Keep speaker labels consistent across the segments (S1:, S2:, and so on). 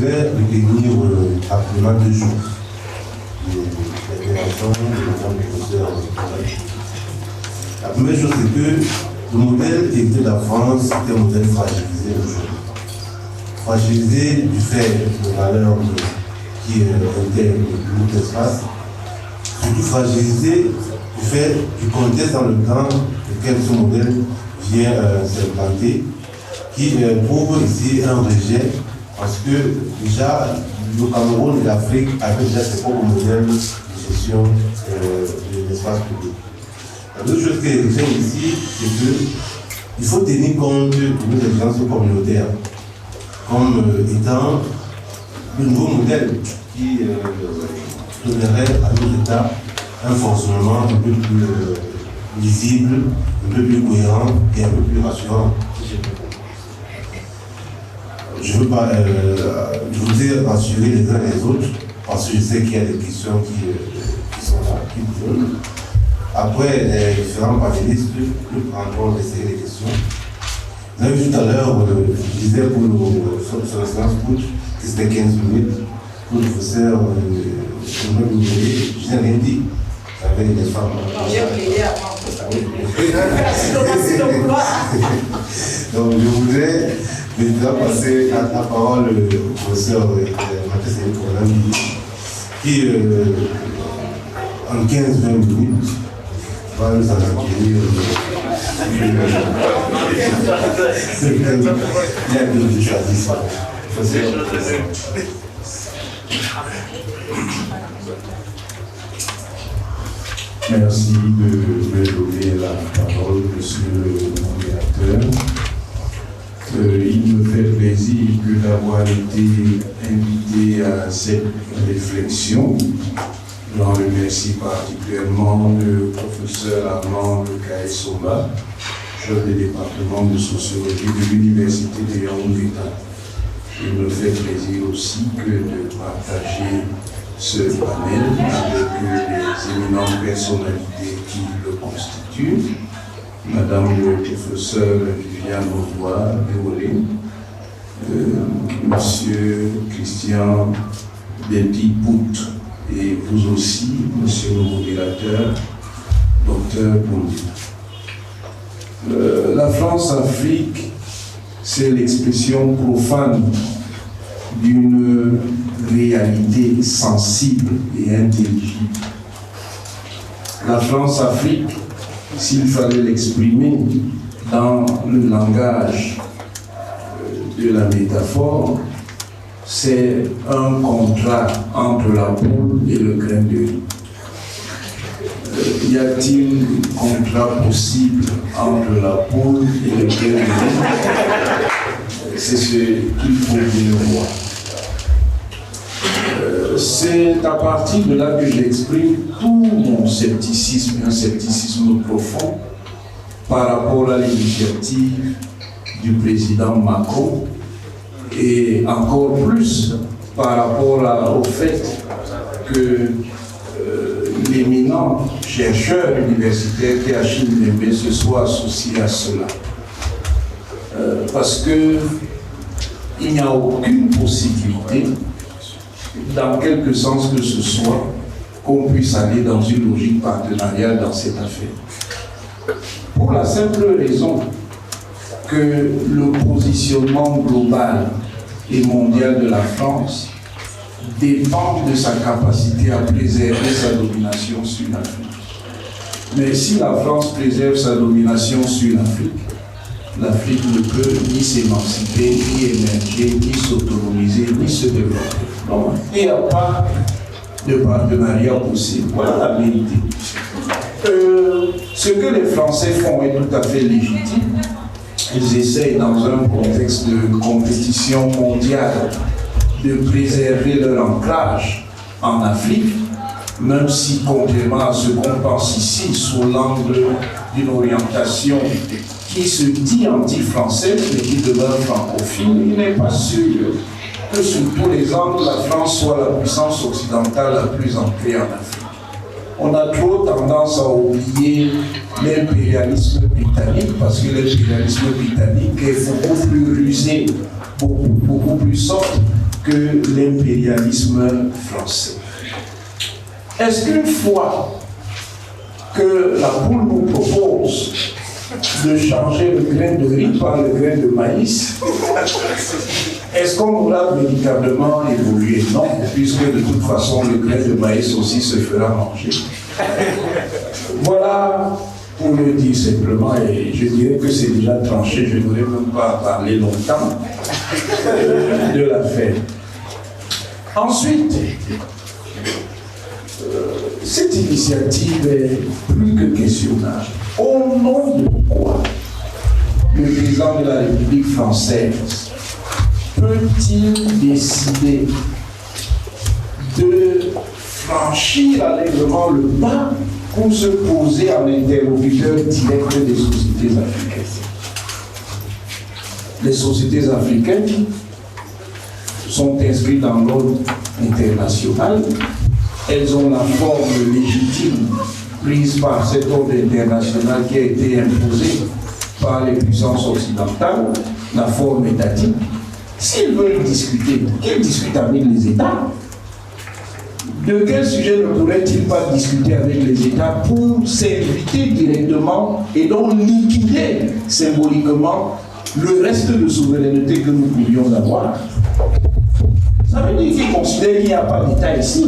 S1: vais retenir rapidement 2 jours. L'intervention de Madame le professeur. La première chose, c'est que le modèle était de la France, c'était un modèle fragilisé aujourd'hui. Fragilisé du fait de valeurs qui étaient de notre espace, surtout fragilisé du fait du contexte dans le temps lequel ce modèle vient s'implanter, qui prouve ici un rejet, parce que déjà le Cameroun et l'Afrique avaient déjà ses propres modèles de gestion de l'espace public. La deuxième chose que j'aime ici, c'est qu'il faut tenir compte de nos exigences communautaires comme étant le nouveau modèle qui donnerait à nos États un fonctionnement un peu plus lisible, un peu plus cohérent et un peu plus rassurant. Je veux pas, je voudrais rassurer les uns les autres, parce que je sais qu'il y a des questions qui sont là, qui vous donnent. Après, les différents panélistes nous prendront des séries de questions. Vous avez vu tout à l'heure, je disais pour sur la séance coach que c'était 15 minutes. Pour le professeur, je n'ai rien dit. Ça avait des femmes.
S2: J'ai oublié avant.
S1: Donc, je voudrais maintenant passer la parole au professeur Mathieu Séné, qui, en 15-20 minutes, va nous en accueillir. Il y a deux choisir.
S3: Merci de me donner la parole, monsieur le modérateur. Il me fait plaisir d'avoir été invité à cette réflexion. J'en remercie particulièrement le professeur Armand Kaïsoma, chef du département de sociologie de l'Université de Yaoundé. Il me fait plaisir aussi que de partager ce panel avec les éminentes personnalités qui le constituent, Madame le professeur Viviane Audois-Déolé, Monsieur Christian Benty-Bout, et vous aussi, Monsieur le modérateur, Docteur Bondi. La France-Afrique, c'est l'expression profane d'une réalité sensible et intelligible. La France-Afrique, s'il fallait l'exprimer dans le langage de la métaphore, c'est un contrat entre la poule et le grain de riz. Y a-t-il un contrat possible entre la poule et le grain de riz? C'est ce qu'il faut bien voir. C'est à partir de là que j'exprime tout mon scepticisme, un scepticisme profond par rapport à l'initiative du président Macron et encore plus par rapport au fait que l'éminent chercheur universitaire Théachine Mbembe se soit associé à cela. Parce que il n'y a aucune possibilité, dans quelque sens que ce soit, qu'on puisse aller dans une logique partenariale dans cette affaire. Pour la simple raison que le positionnement global et mondial de la France dépend de sa capacité à préserver sa domination sur l'Afrique. Mais si la France préserve sa domination sur l'Afrique, l'Afrique ne peut ni s'émanciper, ni émerger, ni s'autonomiser, ni se développer. Donc, il n'y a pas de partenariat possible. Voilà la vérité. Ce que les Français font est tout à fait légitime. Ils essayent, dans un contexte de compétition mondiale, de préserver leur ancrage en Afrique, même si, contrairement à ce qu'on pense ici, sous l'angle d'une orientation qui se dit anti-française, mais qui demeure francophile, il n'est pas sûr que sur tous les angles, la France soit la puissance occidentale la plus ancrée en Afrique. On a trop tendance à oublier l'impérialisme britannique, parce que l'impérialisme britannique est beaucoup plus rusé, beaucoup plus soft que l'impérialisme français. Est-ce qu'une fois que la poule nous propose de changer le grain de riz par le grain de maïs, est-ce qu'on aura véritablement évolué? Non, puisque de toute façon le grain de maïs aussi se fera manger. Voilà pour le dire simplement, et je dirais que c'est déjà tranché, je n'aurais même pas parlé longtemps de l'affaire. Ensuite, cette initiative est plus que questionnable. Au nom de quoi le président de la République française peut-il décider de franchir allègrement le pas pour se poser en interlocuteur direct des sociétés africaines? Les sociétés africaines sont inscrites dans l'ordre international. Elles ont la forme légitime prise par cet ordre international qui a été imposé par les puissances occidentales, la forme étatique. S'ils veulent discuter, qu'ils discutent avec les États. De quel sujet ne pourraient-ils pas discuter avec les États pour s'inviter directement et donc liquider symboliquement le reste de souveraineté que nous pourrions avoir? Ça veut dire qu'ils considèrent qu'il n'y a pas d'État ici.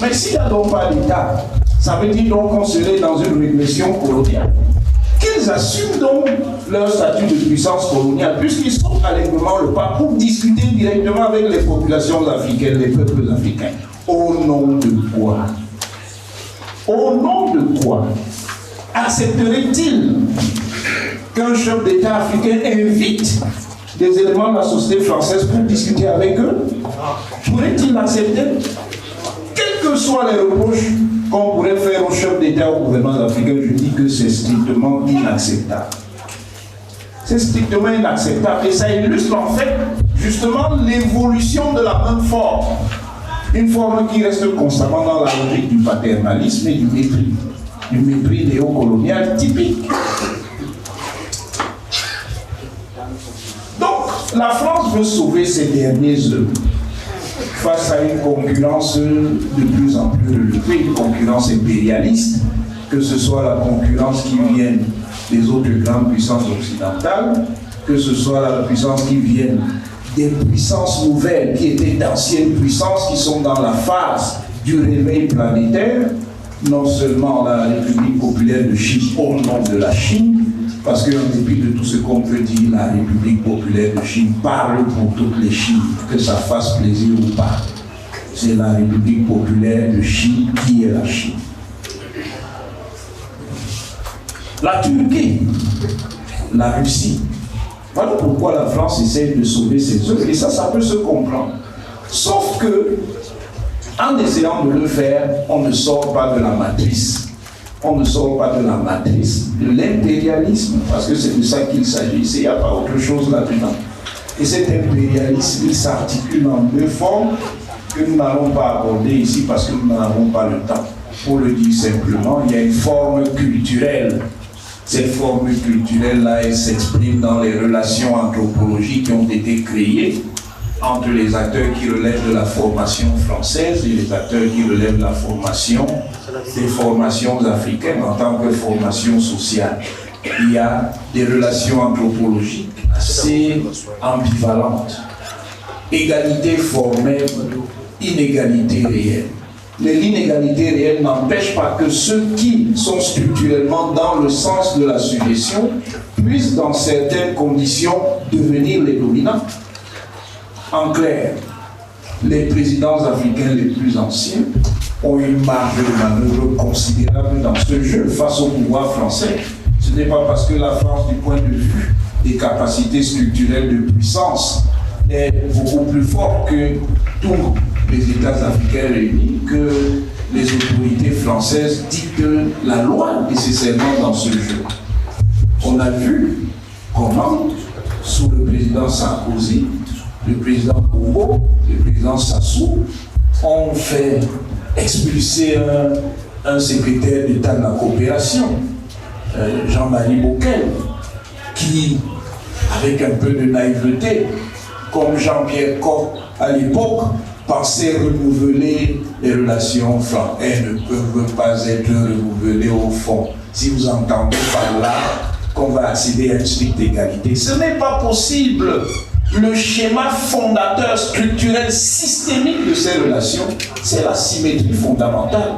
S3: Mais s'il n'y a donc pas d'État, ça veut dire donc qu'on serait dans une régression coloniale. Qu'ils assument donc leur statut de puissance coloniale, puisqu'ils sont allègrement le pas pour discuter directement avec les populations africaines, les peuples africains. Au nom de quoi? Au nom de quoi accepterait-il qu'un chef d'État africain invite des éléments de la société française pour discuter avec eux? Pourrait-il l'accepter? Quels que soient les reproches qu'on pourrait faire au chef d'État, au gouvernement africain, je dis que c'est strictement inacceptable. C'est strictement inacceptable. Et ça illustre en fait justement l'évolution de la même forme. Une forme qui reste constamment dans la logique du paternalisme et du mépris néocolonial typique. Donc, la France veut sauver ses derniers œufs face à une concurrence de plus en plus relevée, une concurrence impérialiste, que ce soit la concurrence qui vient des autres grandes puissances occidentales, que ce soit la puissance qui vient des puissances nouvelles qui étaient d'anciennes puissances qui sont dans la phase du réveil planétaire, non seulement la République populaire de Chine au nom de la Chine, parce qu'en dépit de tout ce qu'on peut dire, la République populaire de Chine parle pour toutes les Chines, que ça fasse plaisir ou pas. C'est la République populaire de Chine qui est la Chine. La Turquie, la Russie. Voilà pourquoi la France essaie de sauver ses œuvres, et ça peut se comprendre. Sauf que, en essayant de le faire, on ne sort pas de la matrice. On ne sort pas de la matrice de l'impérialisme, parce que c'est de ça qu'il s'agit. Il n'y a pas autre chose là-dedans. Et cet impérialisme, il s'articule en deux formes que nous n'allons pas aborder ici parce que nous n'en avons pas le temps. Pour le dire simplement, il y a une forme culturelle. Cette forme culturelle-là, elle s'exprime dans les relations anthropologiques qui ont été créées entre les acteurs qui relèvent de la formation française et les acteurs qui relèvent de la formation des formations africaines en tant que formation sociale. Il y a des relations anthropologiques assez ambivalentes. Égalité formelle, inégalité réelle. Mais l'inégalité réelle n'empêche pas que ceux qui sont structurellement dans le sens de la suggestion puissent, dans certaines conditions, devenir les dominants. En clair, les présidents africains les plus anciens ont une marge de manœuvre considérable dans ce jeu face au pouvoir français. Ce n'est pas parce que la France, du point de vue des capacités structurelles de puissance, est beaucoup plus forte que tous les États africains réunis que les autorités françaises dictent la loi nécessairement dans ce jeu. On a vu comment, sous le président Sarkozy, le président Bongo, le président Sassou, ont fait expulser un secrétaire d'État de la coopération, Jean-Marie Bockel, qui, avec un peu de naïveté, comme Jean-Pierre Coq à l'époque, pensaient renouveler les relations franques. Elles ne peuvent pas être renouvelées au fond. Si vous entendez par là qu'on va accéder à une stricte égalité, ce n'est pas possible. Le schéma fondateur, structurel, systémique de ces relations, c'est la symétrie fondamentale.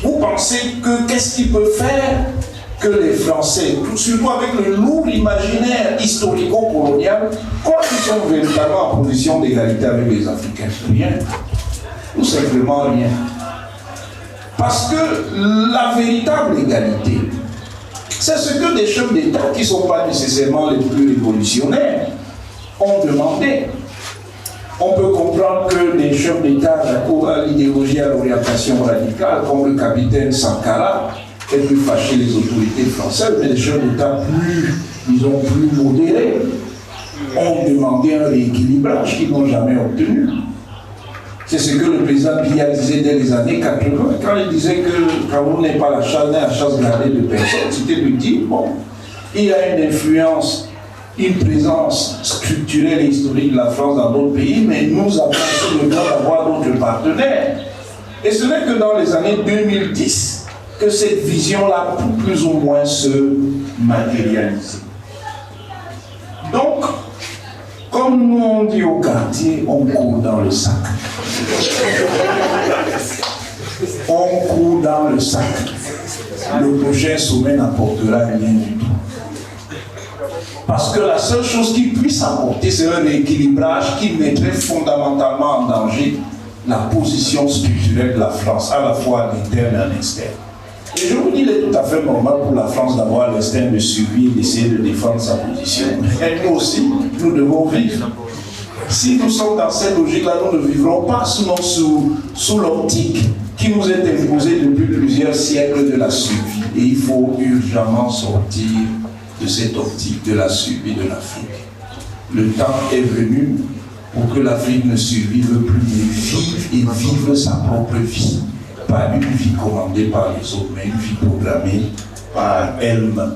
S3: Vous pensez que qu'est-ce qui peut faire que les Français, surtout avec le lourd imaginaire historico-colonial, quoi qu'ils sont véritablement en position d'égalité avec les Africains? Rien. Tout simplement rien. Parce que la véritable égalité, c'est ce que des chefs d'État qui ne sont pas nécessairement les plus révolutionnaires ont demandé. On peut comprendre que des chefs d'État à l'idéologie, à l'orientation radicale, comme le capitaine Sankara, aient pu fâcher les autorités françaises, mais des chefs d'État plus modérés ont demandé un rééquilibrage qu'ils n'ont jamais obtenu. C'est ce que le président Biya disait dès les années 80, quand il disait que Cameroun n'est pas la chasse gardée de personne, c'était de dire, bon, il y a une influence, une présence structurelle et historique de la France dans d'autres pays, mais nous avons aussi le droit d'avoir d'autres partenaires. Et ce n'est que dans les années 2010 que cette vision-là peut plus ou moins se matérialiser. Donc, comme nous on dit au quartier, on court dans le sac. On court dans le sac. Le prochain sommet n'apportera rien du tout. Parce que la seule chose qu'il puisse apporter, c'est un rééquilibrage qui mettrait fondamentalement en danger la position structurelle de la France, à la fois à l'interne et à l'externe. Et je vous dis, il est tout à fait normal pour la France d'avoir l'instinct de survie et d'essayer de défendre sa position. Et nous aussi, nous devons vivre. Si nous sommes dans cette logique-là, nous ne vivrons pas sous l'optique qui nous est imposée depuis plusieurs siècles de la survie. Et il faut urgemment sortir de cette optique de la survie de l'Afrique. Le temps est venu pour que l'Afrique ne survive plus, mais vive sa propre vie. Pas une vie commandée par les autres, mais une vie programmée par elle-même.